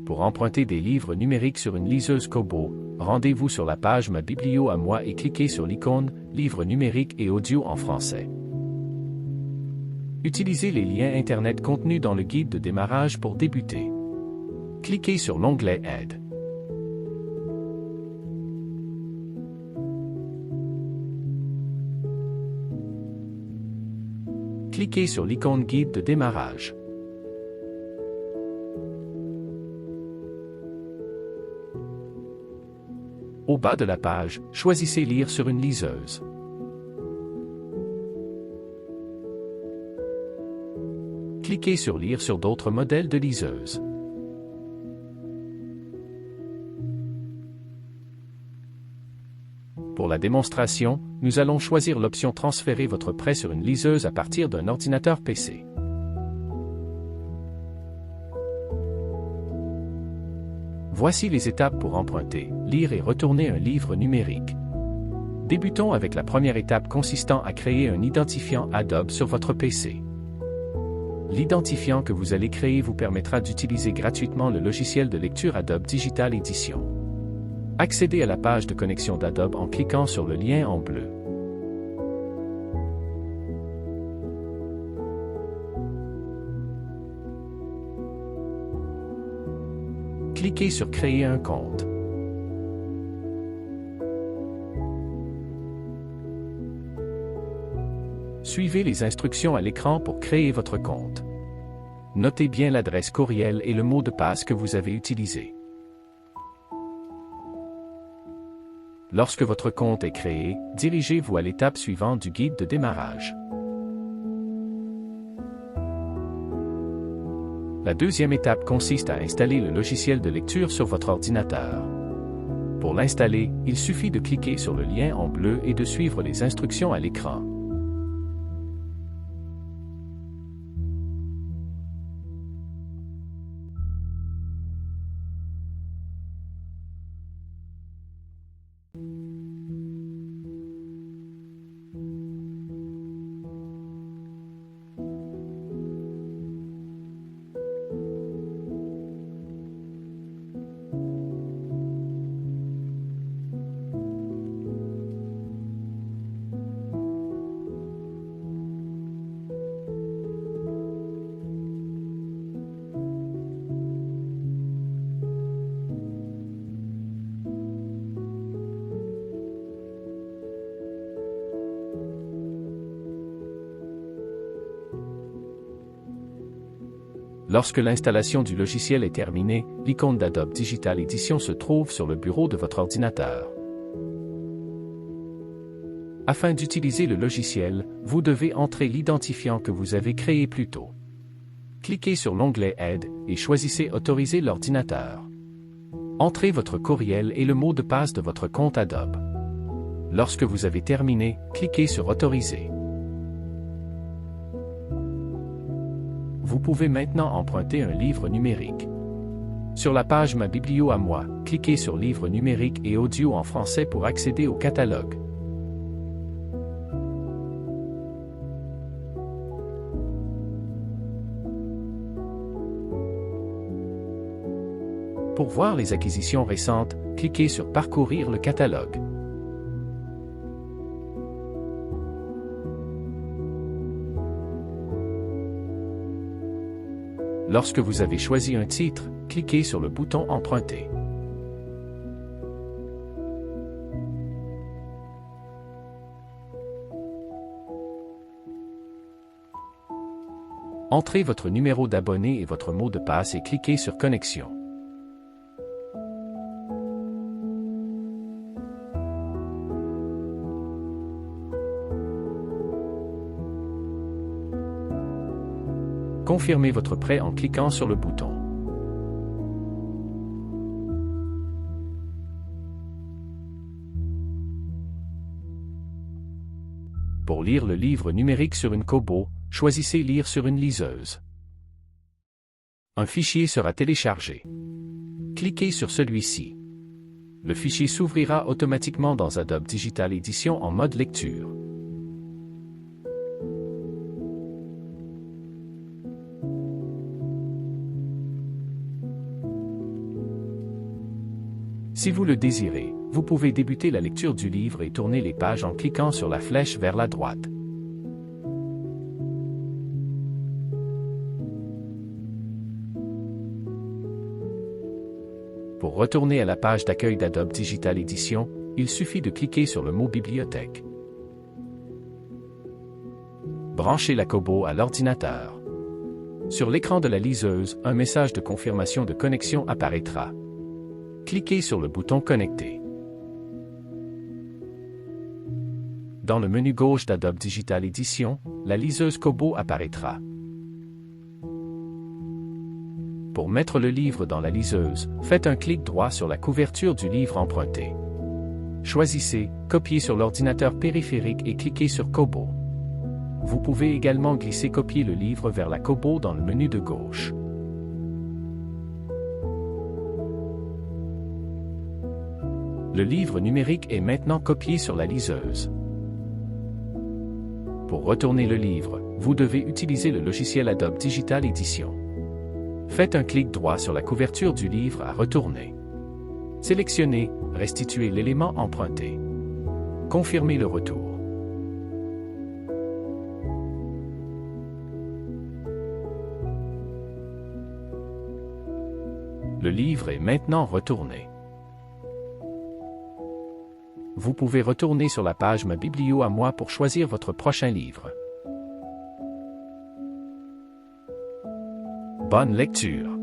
Pour emprunter des livres numériques sur une liseuse Kobo, rendez-vous sur la page Ma Biblio à moi et cliquez sur l'icône « Livres numériques et audio en français ». Utilisez les liens Internet contenus dans le guide de démarrage pour débuter. Cliquez sur l'onglet Aide. Cliquez sur l'icône Guide de démarrage. Au bas de la page, choisissez Lire sur une liseuse. Cliquez sur Lire sur d'autres modèles de liseuses. Pour la démonstration, nous allons choisir l'option Transférer votre prêt sur une liseuse à partir d'un ordinateur PC. Voici les étapes pour emprunter, lire et retourner un livre numérique. Débutons avec la première étape consistant à créer un identifiant Adobe sur votre PC. L'identifiant que vous allez créer vous permettra d'utiliser gratuitement le logiciel de lecture Adobe Digital Edition. Accédez à la page de connexion d'Adobe en cliquant sur le lien en bleu. Cliquez sur Créer un compte. Suivez les instructions à l'écran pour créer votre compte. Notez bien l'adresse courriel et le mot de passe que vous avez utilisé. Lorsque votre compte est créé, dirigez-vous à l'étape suivante du guide de démarrage. La deuxième étape consiste à installer le logiciel de lecture sur votre ordinateur. Pour l'installer, il suffit de cliquer sur le lien en bleu et de suivre les instructions à l'écran. Lorsque l'installation du logiciel est terminée, l'icône d'Adobe Digital Edition se trouve sur le bureau de votre ordinateur. Afin d'utiliser le logiciel, vous devez entrer l'identifiant que vous avez créé plus tôt. Cliquez sur l'onglet Aide et choisissez Autoriser l'ordinateur. Entrez votre courriel et le mot de passe de votre compte Adobe. Lorsque vous avez terminé, cliquez sur Autoriser. Vous pouvez maintenant emprunter un livre numérique. Sur la page Ma Biblio à moi, cliquez sur Livres numériques et audio en français pour accéder au catalogue. Pour voir les acquisitions récentes, cliquez sur Parcourir le catalogue. Lorsque vous avez choisi un titre, cliquez sur le bouton Emprunter. Entrez votre numéro d'abonné et votre mot de passe et cliquez sur Connexion. Confirmez votre prêt en cliquant sur le bouton. Pour lire le livre numérique sur une Kobo, choisissez Lire sur une liseuse. Un fichier sera téléchargé. Cliquez sur celui-ci. Le fichier s'ouvrira automatiquement dans Adobe Digital Edition en mode lecture. Si vous le désirez, vous pouvez débuter la lecture du livre et tourner les pages en cliquant sur la flèche vers la droite. Pour retourner à la page d'accueil d'Adobe Digital Edition, il suffit de cliquer sur le mot Bibliothèque. Branchez la Kobo à l'ordinateur. Sur l'écran de la liseuse, un message de confirmation de connexion apparaîtra. Cliquez sur le bouton Connecter. Dans le menu gauche d'Adobe Digital Edition, la liseuse Kobo apparaîtra. Pour mettre le livre dans la liseuse, faites un clic droit sur la couverture du livre emprunté. Choisissez « Copier sur l'ordinateur périphérique » et cliquez sur Kobo. Vous pouvez également glisser « Copier le livre vers la Kobo » dans le menu de gauche. Le livre numérique est maintenant copié sur la liseuse. Pour retourner le livre, vous devez utiliser le logiciel Adobe Digital Edition. Faites un clic droit sur la couverture du livre à retourner. Sélectionnez « Restituer l'élément emprunté ». Confirmez le retour. Le livre est maintenant retourné. Vous pouvez retourner sur la page Ma Biblio à moi pour choisir votre prochain livre. Bonne lecture!